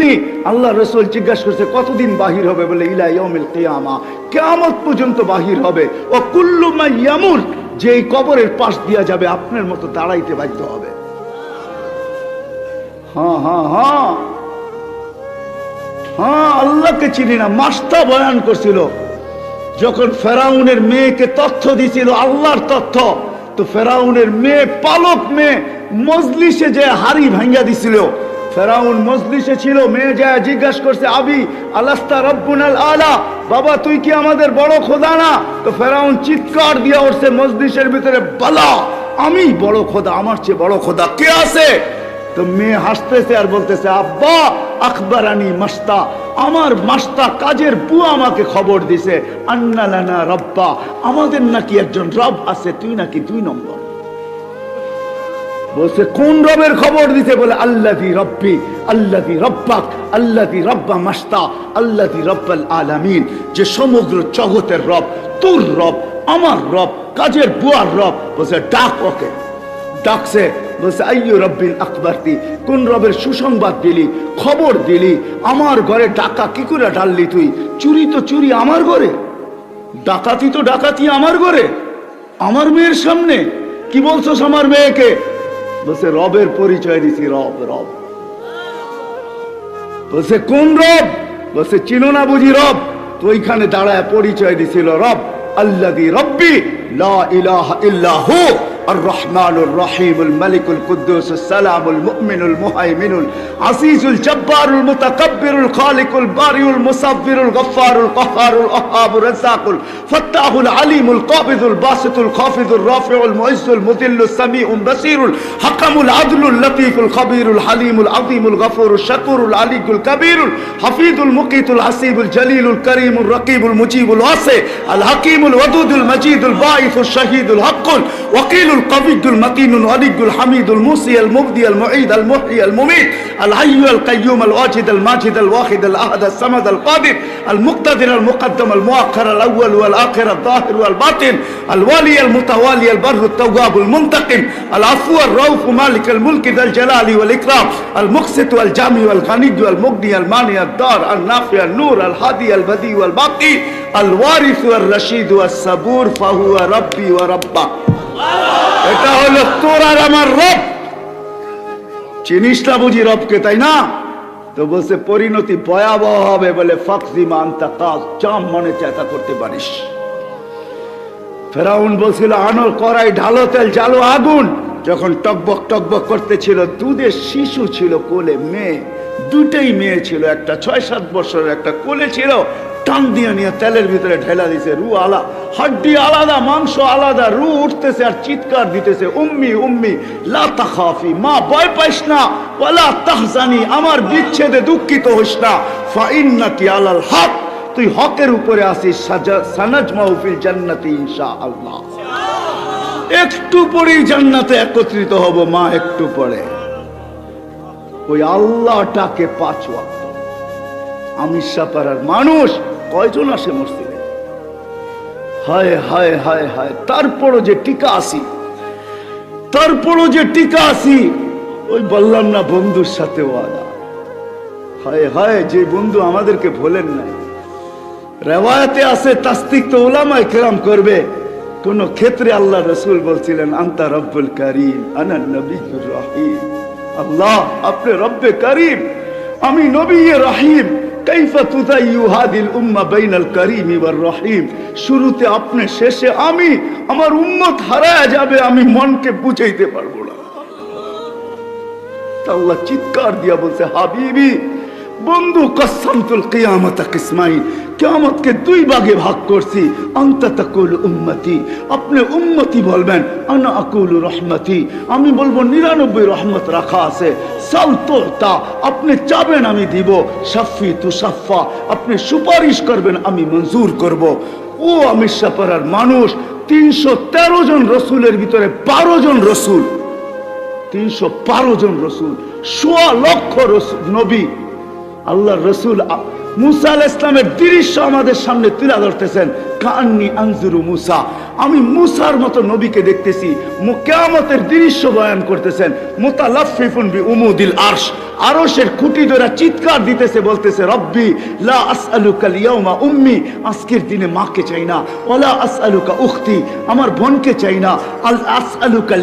এমনি আল্লাহ রসুল জিজ্ঞাসা করছে কতদিন বাহির হবে, বলে ইলা ইয়াউমিল কিয়ামা, কিয়ামত পর্যন্ত বাহির হবে। ও কুল্লু মা ইয়ামুত, যে এই কবরের পাশ দিয়া যাবে আপনার মতো দাঁড়াইতে বাধ্য হবে। হ্যাঁ হ্যাঁ হ্যাঁ হ্যাঁ, আল্লাহকে চিনি না। মাস্তা বয়ান করছিল যখন ফেরাউনের মেয়েকে তথ্য দিছিল আল্লাহর তথ্য, তো ফেরাউনের মেয়ে, পালক মেয়ে, মজলিসে যে হাড়ি ভাঙ্গা দিছিল। ফেরাউন মজলিসে ছিল, মেয়ে যায় জিজ্ঞাসা করছে আবি আলাস্তা রব্বুনাল আলা, বাবা তুই কি আমাদের বড় খোদা না? তো ফেরাউন চিৎকার দিয়া উঠছে মজলিসের ভিতরে, বালা আমি বড় খোদা, আমার চেয়ে বড় খোদা কে আছে? তো মেয়ে হাসতেছে আর বলতেছে আব্বা আখবরানি মাস্তা, আমার মাস্তা কাজের বুয়া আমাকে খবর দিছে, আন্না লানা রব্বা, আমাদের নাকি একজন রব আছে, তুই নাকি 2 নম্বর। বলছে কোন রবের খবর দিতে? বলে আল্লাযী রব্বি আল্লাযী রব্বাক আল্লাযী রব্বা মাস্তা আল্লাযী রব্বাল আলামিন, যে সমগ্র জগতের রব, তোর রব, আমার রব, কাজের বুয়ার রব। বলছে ডাক ওকে। ডাকছে, বলছে আইয়ু রব্বিল আকবরতি, কোন রবের সুসংবাদ দিলি, খবর দিলি? আমার ঘরে ডাকা কি করে ঢাললি তুই? চুরি তো চুরি আমার ঘরে, ডাকাতি তো ডাকাতি আমার ঘরে, আমার মেয়ের সামনে কি বলছস আমার মেয়েকে? বলছে রবের পরিচয় দিছি, রব রব। বলছে কোন রব? বলছে চিনো না বুঝি রব? তো ওইখানে দাঁড়ায় পরিচয় দিছিল, রব আল্লাযী রব্বি লা ইলাহা ইল্লা হু الرحمن الرحيم الملك القدوس السلام المؤمن المهيمن العزيز الجبار المتكبر الخالق البارئ المصور الغفار القهار الوهاب الرزاق الفتاح العليم القابض الباسط الخافض الرافع المعز المذل السميع البصير الحكم العدل اللطيف الخبير الحليم العظيم الغفور الشكور العلي الكبير الحفيظ المقيت الحسيب الجليل الكريم الرقيب المجيب الواسع الحكيم الودود المجيد الباعث الشهيد الحق الوكيل القوي المتين الولي الحميد الموصي المبدي المعيد المحيي المميت الحي القيوم الواجد الماجد الواحد الاحد الصمد القادر المقتدر المقدم المؤخر الاول والاخر الظاهر والباطن الوالي المتوالي البر التواب المنتقم العفو الرؤوف مالك الملك ذا الجلال والاكرام المقسط والجامع والغني والمغني المانع الدار النافع النور الهادي البديع والباقي الوارث والرشيد والصبور فهو ربي وربك। এটা হলো তোর আর আমার রব। চিনিস না বুঝি রবকে, তাই না? তো বলছে পরিণতি ভয়াবহ হবে, বলে ফাকজিমা আনতা কাজ, জাম মনে চেষ্টা করতে পারিস। ফেরাউন বলছিল আনো কড়াই, ঢালো তেল, জ্বালো আগুন। যখন টকবক টকবক করতেছিল, দুধের শিশু ছিল কোলে, মেয়ে, দুটেই মেয়ে ছিল, একটা 6-7 বছরের, একটা কোলে ছিল। টান দিয়ে নিয়ে তেলের ভিতরে ঢেলা দিছে, রু আলা, হাড্ডি আলাদা, মাংস আলাদা, রু উঠতেছে আর চিৎকার দিতেছে, উম্মি উম্মি লা তাখাফি, মা ভয় পাইস না, ওয়ালা তাহজানি, আমার বিচ্ছেদে দুঃখিত হইস না, ফা ইন্নাকি আলাল হক, তুই হকের উপরে আসিস, সানাজমাউ ফিল জান্নাতি ইনশাআল্লাহ। একটু পরেই জান্নাতে একত্রিত হব মা, একটু পরে। ওই আল্লাহটাকে 5 ওয়াক্ত। আমিষাপাড়ার মানুষ কয়জন আসে মসজিদে? হায় হায় হায় হায়, তারপরও যে টিকা আসি, তারপরও যে টিকা আসি। ওই বললাম না বন্ধুর সাথে ওয়াদা, হায় হায়, যে বন্ধু আমাদেরকে ভোলেন নাই। রেওয়ায়াতে আছে, তাসদিক তো উলামায়ে কেরাম করবে, কোন ক্ষেত্রে আল্লাহ রাসূল বলছিলেন আনতা রব্বুল কারীম আনা নবিয়্যুর রহিম। আল্লাহ আপনি রব্বে কারীম, আমি নবী রহিম। কাইফা তুযায়্যু হাদিল উম্মাহ বাইনাল কারীম ওয়ার রহিম। শুরুতে আপনি, শেষে আমি, আমার উম্মত হারায়া যাবে, আমি মনকে বুঝাইতে পারবো না। আল্লাহ চিৎকার দিয়া বলছে হাবিবি, বন্ধু, কসসামতুল কিয়ামাতা কিসমাইন, কিয়ামতকে 2 ভাগে ভাগ করছি। আনতা তাকুলু উম্মতি, আপনি উম্মতি বলবেন, আনা আকুলু রহমতি, আমি বলবো 99 রহমত রাখা আছে। সাল তুতা, আপনি চাবেন আমি দিব। শাফি তুশাফা, আপনি সুপারিশ করবেন আমি মঞ্জুর করব। ও আমিষাপাড়ার মানুষ, 313 জন রসুলের ভিতরে 12 জন রসুল, 312 জন রসুল, 1.25 লক্ষ নবী। আল্লাহ রসুল মুসা আলাইহিস সালামের দৃশ্য আমাদের সামনে তুলে ধরতেছেন, কান্নি আনজুরু মুসা, আমি মুসার মতো নবীকে দেখতেছি। কিয়ামতের দৃশ্য বয়ান করতেছেন, মুতালাফফিফুন বিউমুদিল আরশ, আরশের খুঁটি ধরে চিৎকার দিতেছে, বলতেছে রব্বি লা আসআলুকা আল-ইয়াওমা উম্মি, আজকের দিনে মাকে চাই না, ওয়ালা আসআলুকা উখতি, আমার বোনকে চাই না, আল আসআলুকা